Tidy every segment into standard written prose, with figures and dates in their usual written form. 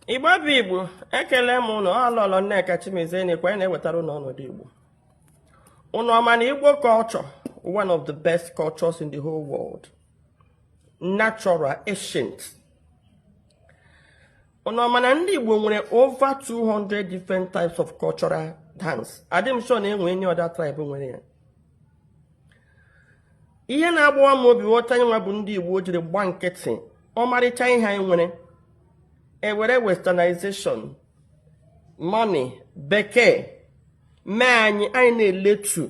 Igbo bụ Igbo, ekele m ụnụ ọlọlọ Nneka Chimezeni kwa na-ewetara ụnụ ọnọdụ Igbo. Ụnụ ọma na Igbo culture, one of the best cultures in the whole world. Natural, ancient. Ụnụ ọma na ndị Igbo nwere over 200 different types of cultural dance. Adịm sure na enwe any other tribe nwere ya. Ihe na-agbawa m obi ghọta nwa bụ ndị Igbo jiri gba nkịtị, ọmarịcha ihe anyị nwere. Ewere westernization, money, bekee, mee anyị na-eletu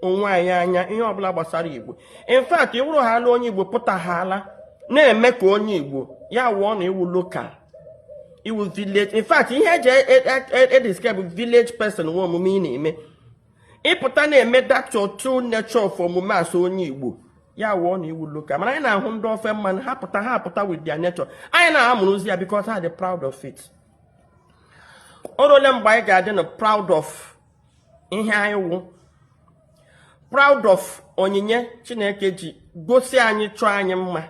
onwe anyị anya ihe ọbụla gbasara Igbo. In fact, iwuru ha ala onye Igbo pụta ha ala na-eme ka onye Igbo ya wụọ na iwu local, iwu village. In fact, ihe eji describe village person nwe omume ị na-eme. Ịpụta na-eme that your true nature of omume as onye Igbo. Ya wụọ na iwu local. Mana anyị na-ahụ ndị ofe mmanụ ha apụta with their nature. Anyị na-amụrụzi ya because ha dị proud of it. Orole mgbe anyị ga-adị na proud of ihe anyị wụ. Proud of onyinye Chineke ji gosi anyị chọọ anyị mma.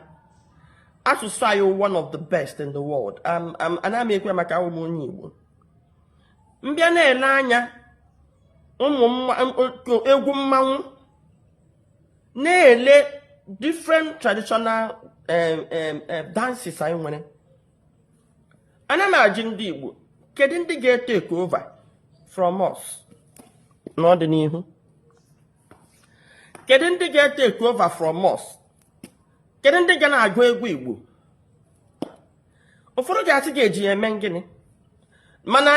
Asụsụ anyị one of the best in the world. Ana m ekwe maka ụmụ onye Igbo. Mbịa na-ele anya egwu mmanwụ na-ele different traditional dances anyị nwere. Ana m ajụ ndị Igbo, kedu ndị ga-take over from us n'ọdịnihu? Kedu ndị ga-take over from us? Kedu ndị ga na-agụ egwu Igbo? Ụfọdụ ga-asị ga-eji ya eme gịnị? Mana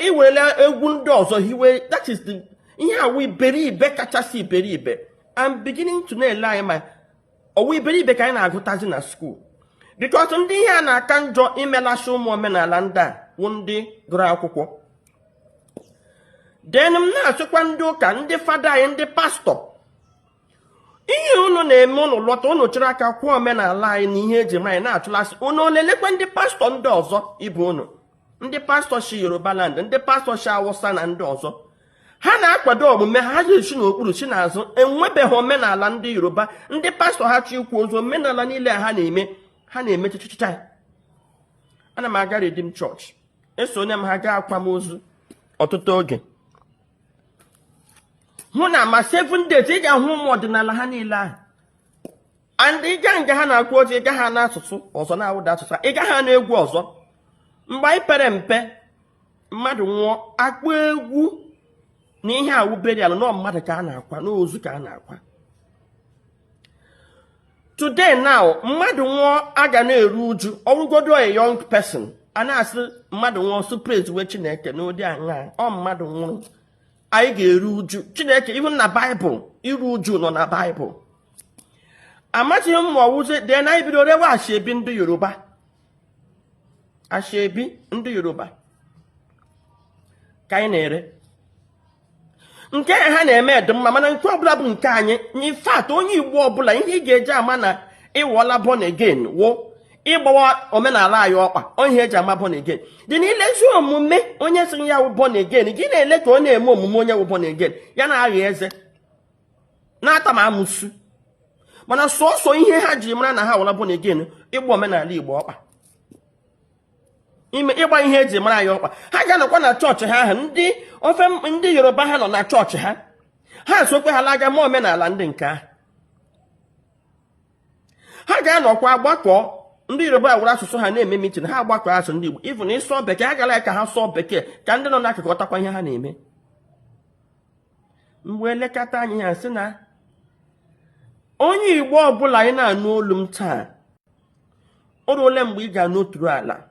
iwere egwu ndị ọzọ hiwe, that is the ihe awụ iberibe kachasị iberibe. I'm beginning to na-ele anyị ma ọwụ iberibe ka anyị na-agụtazi na school. Because ndị ihe a na-aka njọ imelasị ụmụ omenala ndị a wụ ndị gụrụ akwụkwọ. Then m na-asụkwa ndị ụka, ndị fada anyị, ndị pastọ. Ihe unu na-eme unu lọta unu chịrị aka kwụọ omenala anyị na ihe eji anyị na-achụlasị. Unu olelekwa ndị pastọ ndị ọzọ ibu unu. Ndị pastọ shi Yoruba land, ndị pastọ shi Awụsa na ndị ọzọ. Ha na-akwado omume ha ji esi n'okpuru si n'azụ. Enwebeghị omenala ndị Yoruba. Ndị pastọ ha chi ikwu ozu omenala niile ha na-eme chichicha. Ana m aga Redeem Church. Esonye m ha gaa akwamozu ọtụtụ oge. Hụ na ma 7 days ị ga-ahụ ụmụ ọdịnala ha niile ahụ. And ịga nga ha na-akwu ozi, ịga ha n'asụsụ ọzọ na-awụda asụsụ, ịga ha na-egwu ọzọ. Mgbe anyị pere mpe, mmadụ nwụọ akpụ egwu na ihe awụberi ala nọ mmadụ ka a na-akwa, n'ozu ka a na-akwa. Today now, mmadụ nwụọ aga na-eru uju, ọrụgodo a young person, a na-asị mmadụ nwụọ surprise we Chineke n'ụdị aṅa, ọ mmadụ nwụrụ. Anyị ga-eru uju. Chineke, even na Bible, iru uju nọ na Bible. Amaghị m ma ọwụzi, dị na ibido rewe ashebi ndị Yoruba. Ashebi ndị Yoruba. Ka anyị na-ere. Nke ha na-eme dị mma, mana nke ọbụla bụ nke anyị. In fact, onye Igbo ọbụla ihe ị ga-eji ama na ịwọla born again wụ ịgbawa omenala anyị ọkpa. Onye eji ama born again. Dị n'ilezi omume onye sị ya wụ born again, gị na-ele ka ọ na-eme omume onye wụ born again, ya na-agha eze na-ata ma amụsụ. Mana sọsọ ihe ha ji mara na ha wụla born again, ịgba omenala Igbo ọkpa. Ịgba ihe eji mara ya ọkpa. Ha ga-anọkwa na chọọchị ha ahụ, ndị Yoruba ha nọ na chọọchị ha. Ha sokwe ha laga ma omenala ndị nke ahụ. Ha ga-anọkwa gbakọ, ndị Yoruba were asụsụ ha na-eme mitin, ha gbakọ asụ ndị Igbo. Even ịsọ bekee, ha gara ka ha sụọ bekee ka ndị nọ n'akụkụ ọtakwa ihe ha na-eme. Mgbe elekọta anyị ha sị na onye Igbo ọbụla anyị na-anụ olu m taa, o ruole mgbe ị ga-anọturu ala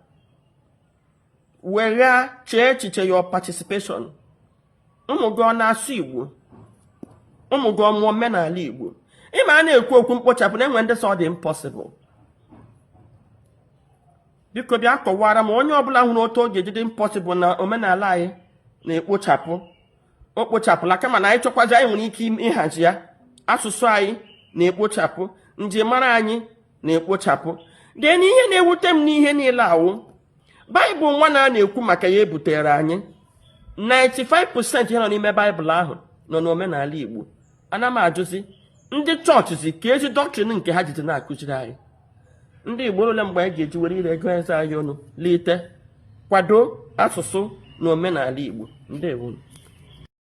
were chee echiche your participation. Ụmụ gị ọ na-asụ Igbo, ụmụ gị ọmụọ omenala Igbo. Ịma a na-ekwu okwu mkpochapụ na enwe ndị sọ dị impossible. Biko bịa kọwara m onye ọbụla hụrụ otu oge dị impossible na omenala anyị na-ekpochapụ. O kpochapụla kama na anyị chọkwazi anyị nwere ike ịhazi ya. Asụsụ anyị na-ekpochapụ, njirimara anyị na-ekpochapụ. Dee n'ihe na-ewute m n'ihe niile awụ Baịbụl nwa na-ekwu maka ya ebutere anyị 95% ihe nọ n'ime Baịbụl ahụ nọ n'omenala Igbo. Ana m ajụzi ndị chọọchị si ka ezi doctrine nke ha jide na-akụziri anyị. Ndị Igbo ole mgbe anyị ga-eji were ire ego eze anyị ọnụ lite kwado asụsụ na omenala Igbo. Ndewo.